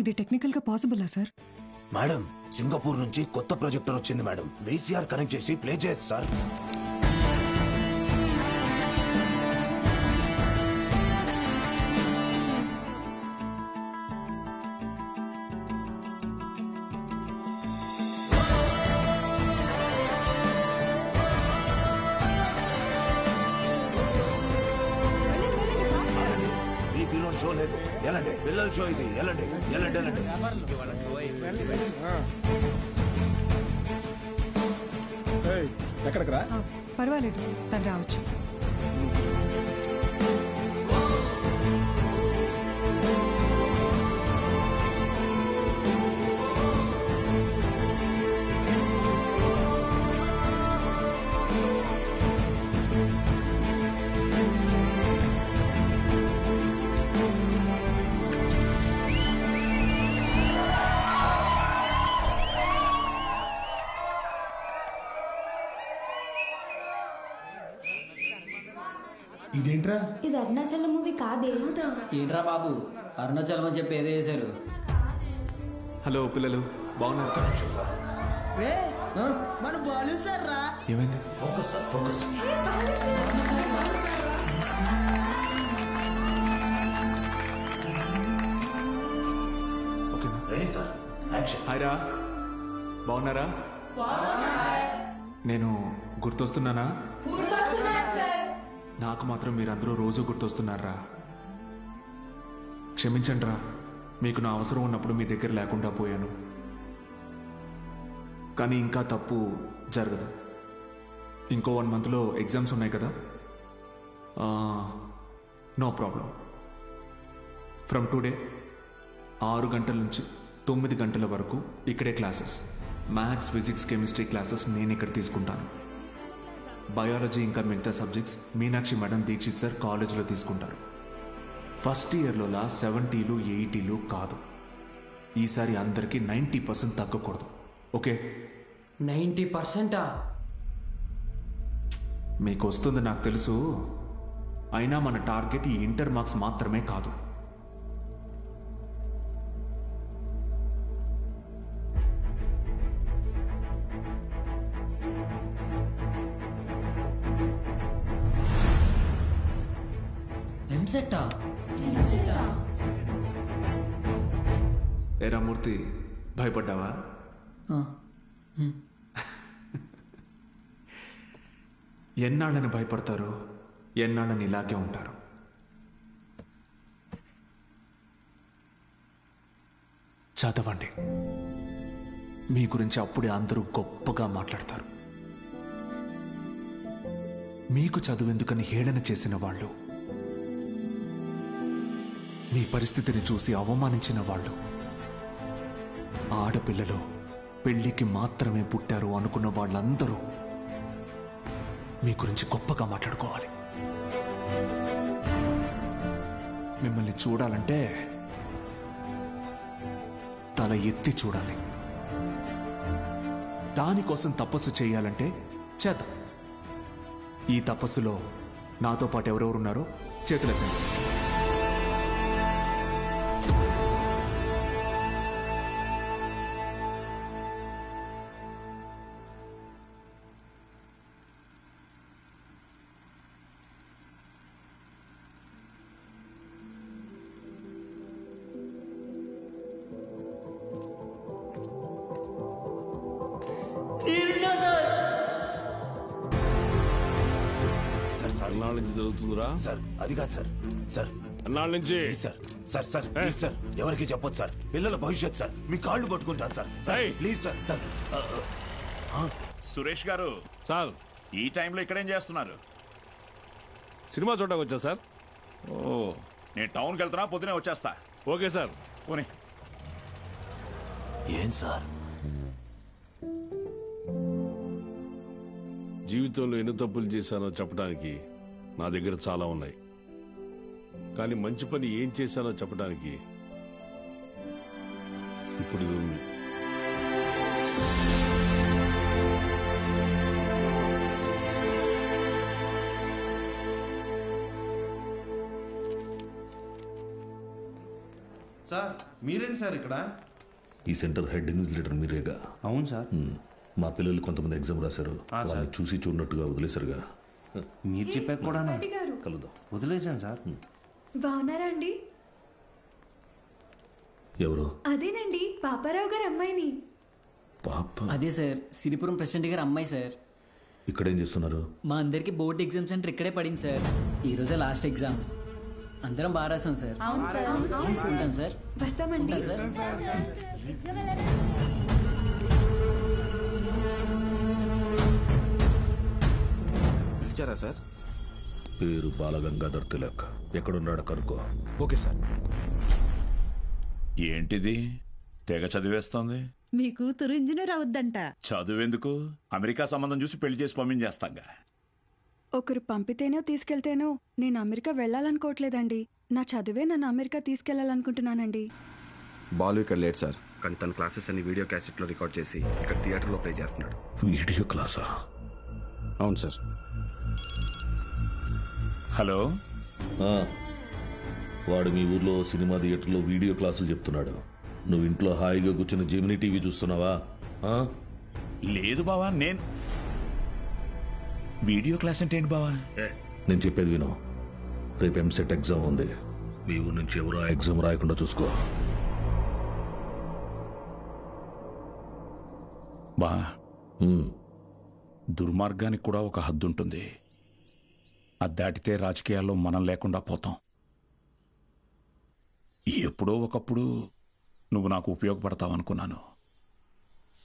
ఇది టెక్నికల్ గా పాసిబులా sir? Madam, Singapore నుంచి కొత్త ప్రొజెక్టర్ వచ్చింది మేడం. VCR కనెక్ట్ చేసి ప్లే చేయొచ్చు సార్. మీకు ఈరోజు షో లేదు, ఎలాంటి పిల్లల షో ఇది. ఎలాంటి ఎలాంటి ఎలాంటి ఎక్కడికి రా? పర్వాలేదు, తను రావచ్చు. ఇదేంట్రా? ఇది అరుణాచలం మూవీ కాదే. ఏంట్రా బాబు, అరుణాచలం అని చెప్పి ఏదో చేశారు. హలో పిల్లలు, బాగున్నారు? మన బాలు సార్ రా. ఏమైంది? Focus sir, focus. ఓకేనా? Ready sir, action. హాయ్ రా, బాగున్నారా? నేను గుర్తొస్తున్నానా? నాకు మాత్రం మీరందరూ రోజు గుర్తొస్తున్నారా? క్షమించండి రా, మీకు నా అవసరం ఉన్నప్పుడు మీ దగ్గర లేకుండా పోయాను. కానీ ఇంకా తప్పు జరగదు. ఇంకో 1 మంత్లో ఎగ్జామ్స్ ఉన్నాయి కదా. No problem. ఫ్రమ్ టుడే 6 గంటల నుంచి 9 గంటల వరకు ఇక్కడే classes. Maths, physics, chemistry classes నేను ఇక్కడ తీసుకుంటాను. బయాలజీ ఇంకా మిగతా subjects Meenakshi madam, Dikshit sir కాలేజ్లో తీసుకుంటారు. ఫస్ట్ ఇయర్లోలా 70లు 80లు కాదు. ఈసారి అందరికీ 90% తగ్గకూడదు. ఓకే? 90%? మీకు వస్తుంది నాకు తెలుసు. అయినా మన టార్గెట్ ఈ ఇంటర్ మార్క్స్ మాత్రమే కాదు. ఎంసెట్టా? ఏరా మూర్తి, భయపడ్డావా? ఎన్నాళ్ళని భయపడతారు, ఎన్నాళ్ళని ఇలాగే ఉంటారు. చదవండి. మీ గురించి అప్పుడే అందరూ గొప్పగా మాట్లాడతారు. మీకు చదువెందుకని హేళన చేసిన వాళ్ళు, మీ పరిస్థితిని చూసి అవమానించిన వాళ్ళు, ఆడపిల్లలు పెళ్లికి మాత్రమే పుట్టారు అనుకున్న వాళ్ళందరూ మీ గురించి గొప్పగా మాట్లాడుకోవాలి. మిమ్మల్ని చూడాలంటే తల ఎత్తి చూడాలి. దానికోసం తపస్సు చేయాలంటే చేద్దాం. ఈ తపస్సులో నాతో పాటు ఎవరెవరున్నారో చేతులెత్తండి. అన్నాళ్ళ నుంచి జరుగుతుందిరా సార్. అది కాదు సార్. సార్, అన్నాళ్ళ నుంచి. Sir sir sir please sir, ఎవరికి చెప్పొద్దు సార్. పిల్లల భవిష్యత్ సార్. మీ కాళ్ళు పట్టుకుంటాను sir. Sir please sir. Sir Suresh గారు, సార్ ఈ టైంలో ఇక్కడేం చేస్తున్నారు? సినిమా చూడడానికి వచ్చా సార్. ఓ, నేను టౌన్కి వెళ్తున్నా, పొద్దునే వచ్చేస్తా. Okay sir. పోనీ. ఏం సార్? జీవితంలో ఎన్ని తప్పులు చేశానో చెప్పడానికి నా దగ్గర చాలా ఉన్నాయి. కానీ మంచి పని ఏం చేశానో చెప్పడానికి ఇప్పుడు ఇది ఉంది. సార్ మీరేంటి సార్ ఇక్కడ? ఈ సెంటర్ హెడ్ ఇన్విజిలేటర్ మీరేగా? అవును సార్. మా పిల్లలు కొంతమంది ఎగ్జామ్ రాశారు, వాళ్ళని చూసి చూడనట్టుగా వదిలేశారుగా. మీరు చెప్పాక కూడా కలుద్దాం. వదిలేశాను సార్. బాగున్నారా అండి? ఎవరు? అదేనండి పాపారావు గారు అమ్మాయిని. పాప? అదే సార్, సిరిపురం ప్రెసిడెంట్ గారు అమ్మాయి సార్. ఇక్కడేం చేస్తున్నారు? మా అందరికి బోర్డు ఎగ్జామ్ సెంటర్ ఇక్కడే పడింది సార్. ఈ రోజే లాస్ట్ ఎగ్జామ్. అందరం బాగా రాసాం సార్. ఉంటాను సార్. వస్తామండి. ఉంటాను సార్. పిలిచారా సార్? పేరు బాలగంగాధర్ తిలక్. ఎక్కడున్నాడు కనుక్కో. Okay sir. ఏంటిది తెగ చదివేస్తోంది? మీ కూతురు ఇంజనీర్ అవుద్దంట. చదువెందుకు? అమెరికా సంబంధం చూసి పెళ్లి చేసి పంపించేస్తాంగా. ఒకరు పంపితేనో తీసుకెళ్తేనో నేను అమెరికా వెళ్ళాలనుకోవట్లేదండి. నా చదువే నన్ను అమెరికా తీసుకెళ్లాలనుకుంటున్నానండి. బాలు ఇక్కడ లేట్ సార్, కానీ తన క్లాసెస్ అన్ని వీడియో క్యాసెట్లో రికార్డ్ చేసి ఇక్కడ థియేటర్లో ప్లే చేస్తున్నాడు. వీడియో క్లాసా? అవును సార్. హలో, వాడు మీ ఊర్లో సినిమా థియేటర్లో వీడియో క్లాసులు చెప్తున్నాడు. నువ్వు ఇంట్లో హాయిగా కూర్చుని జెమినీ టీవీ చూస్తున్నావా? లేదు బావా. నేను వీడియో క్లాస్ అంటే ఏంటి బావా? నేను చెప్పేది విను. రేపు ఎంసెట్ ఎగ్జామ్ ఉంది. మీ ఊరు నుంచి ఎవరు ఆ ఎగ్జామ్ రాయకుండా చూసుకో. బా, దుర్మార్గానికి కూడా ఒక హద్దు ఉంటుంది. అది దాటితే రాజకీయాల్లో మనం లేకుండా పోతాం. ఎప్పుడో ఒకప్పుడు నువ్వు నాకు ఉపయోగపడతావు అనుకున్నాను,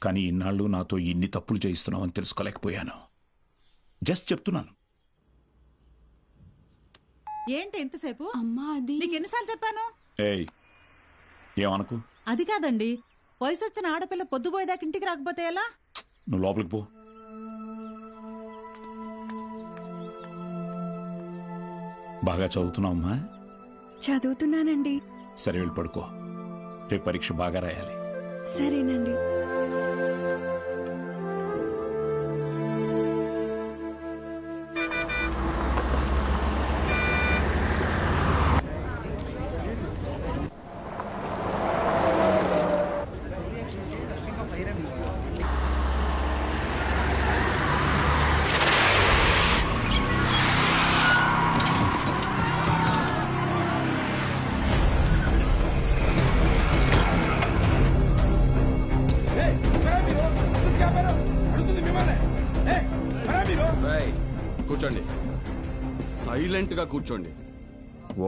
కానీ ఇన్నాళ్ళు నాతో ఇన్ని తప్పులు చేయిస్తున్నావని తెలుసుకోలేకపోయాను. జస్ట్ చెప్తున్నాను. ఏంటి ఎంతసేపు? అమ్మా అది నీకు ఎన్నిసార్లు చెప్పాను? ఏయ్, ఏమనుకు? అది కాదండి, వయసు వచ్చిన ఆడపిల్ల పొద్దుపోయేదాకా ఇంటికి రాకపోతే ఎలా? నువ్వు లోపలికి పో. బాగా చదువుతున్నావమ్మా? చదువుతున్నానండి. సరే, వెళ్ళి పడుకో. రేపు పరీక్ష బాగా రాయాలి. సరేనండి. కూర్చోండి, సైలెంట్ గా కూర్చోండి.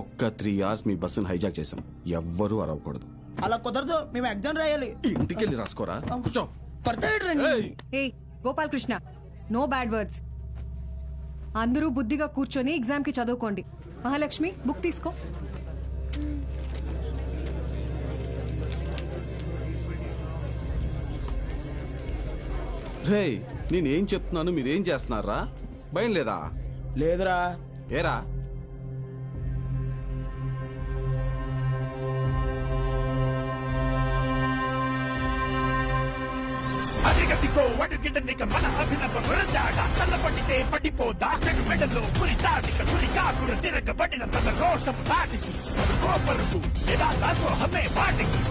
ఒక్క 3 hours మీ బస్సును హైజాక్ చేసాం. ఎవ్వరూ అరవకూడదు. అలా కుదరదు, మేము ఎగ్జామ్ రాయాలి. ఇంటికెళ్ళి రాసుకోరా. కూర్చో. ఏ గోపాలకృష్ణ, నో బ్యాడ్ వర్డ్స్. అందరూ బుద్ధిగా కూర్చొని ఎగ్జామ్ కి చదువుకోండి. మహాలక్ష్మి, బుక్ తీసుకో. రే, నేనేం చెప్తున్నాను మీరేం చేస్తున్నారా? భయం లేదా? లేదురా. ఏరా? అదిగదిగో అడుగిడనిక మన అభినవ వరదాడ తల్లపడితే పడిపోదా మెడలో గురి దాటిక గురి కాకుర తిరగబడిన తన రోషం దాటికి కోపరుకు ఎలా దాసోహమే వాటికి.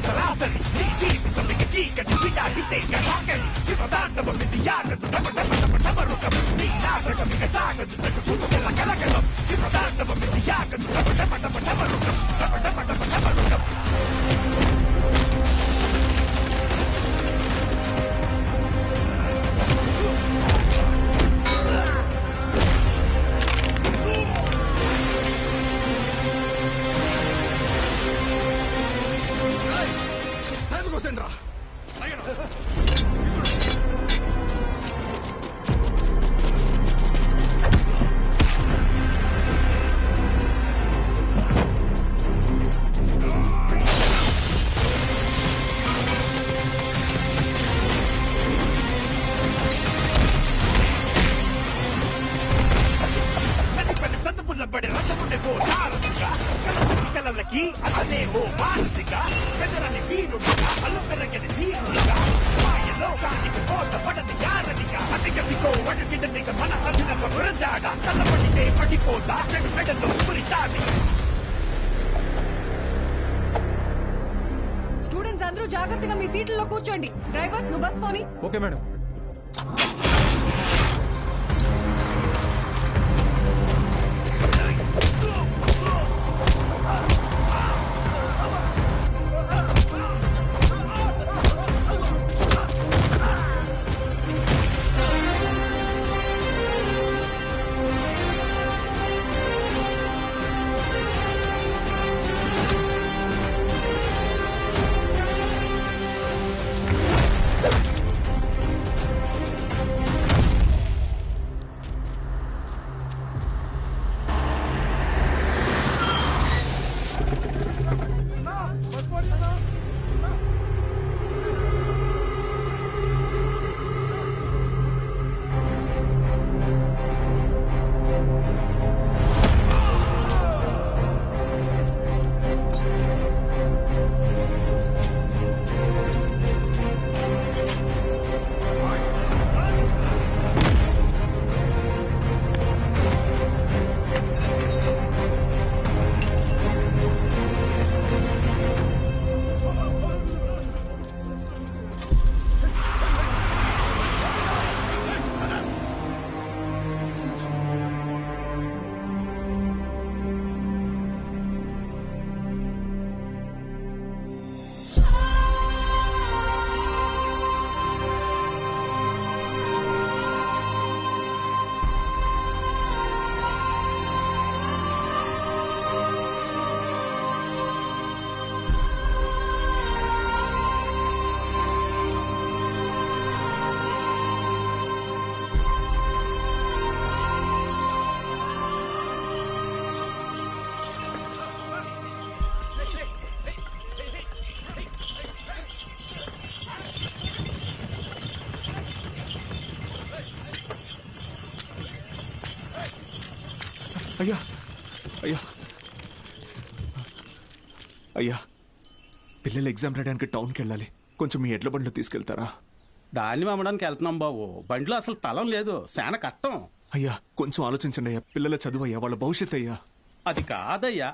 సరాసరి నీ జీవితానికి చీకటి విడాడితే సాగని శివదాండవం ఇది యాగదు డమరుకం నీ నాటకం ఇక సాగదు కుతుల కలకలం శివదాండవం ఇది యాగదు డమరుకం. కలలకి అదే ఓ మానసిక పెదరని వీరుడిగా అల్లు పెరగని ధీరుడిగా మాయలోకానికి కోట పడని యారనిగా అతిగతికో అడుగిడనిక మన అభినవ గురజాడ తలపడితే పడిపోదా చెడు మెడలో పురితాడి. స్టూడెంట్స్ అందరూ జాగ్రత్తగా మీ సీట్లలో కూర్చోండి. డ్రైవర్ నువ్వు బస్ పోని. Okay madam. అయ్యా అయ్యా అయ్యా, పిల్లలు ఎగ్జామ్ రాయడానికి టౌన్కి వెళ్ళాలి. కొంచెం మీ ఎడ్ల బండిలో తీసుకెళ్తారా? దాన్ని అమ్మడానికి వెళ్తున్నాం బాబు. బండిలో అసలు తలం లేదు, చాలా కష్టం. అయ్యా కొంచెం ఆలోచించండి అయ్యా. పిల్లల చదువు అయ్యా, వాళ్ళ భవిష్యత్ అయ్యా. అది కాదయ్యా.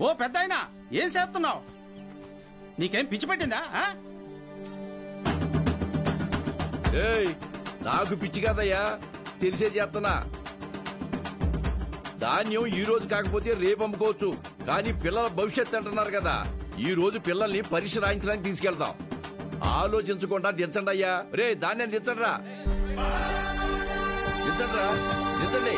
ఓ పెద్దాయనా, ఏం చేస్తున్నావు? నీకేం పిచ్చి పట్టిందా? నాకు పిచ్చి కాదయ్యా, తెలిసే చేస్తున్నా. ధాన్యం ఈ రోజు కాకపోతే రేపు అమ్ముకోవచ్చు, కానీ పిల్లల భవిష్యత్తు అంటున్నారు కదా, ఈ రోజు పిల్లల్ని పరీక్ష రాయించడానికి తీసుకెళ్తాం. ఆలోచించకుండా దించండి అయ్యా. రే ధాన్యం దించండి రా, దించండి రా, దించండి.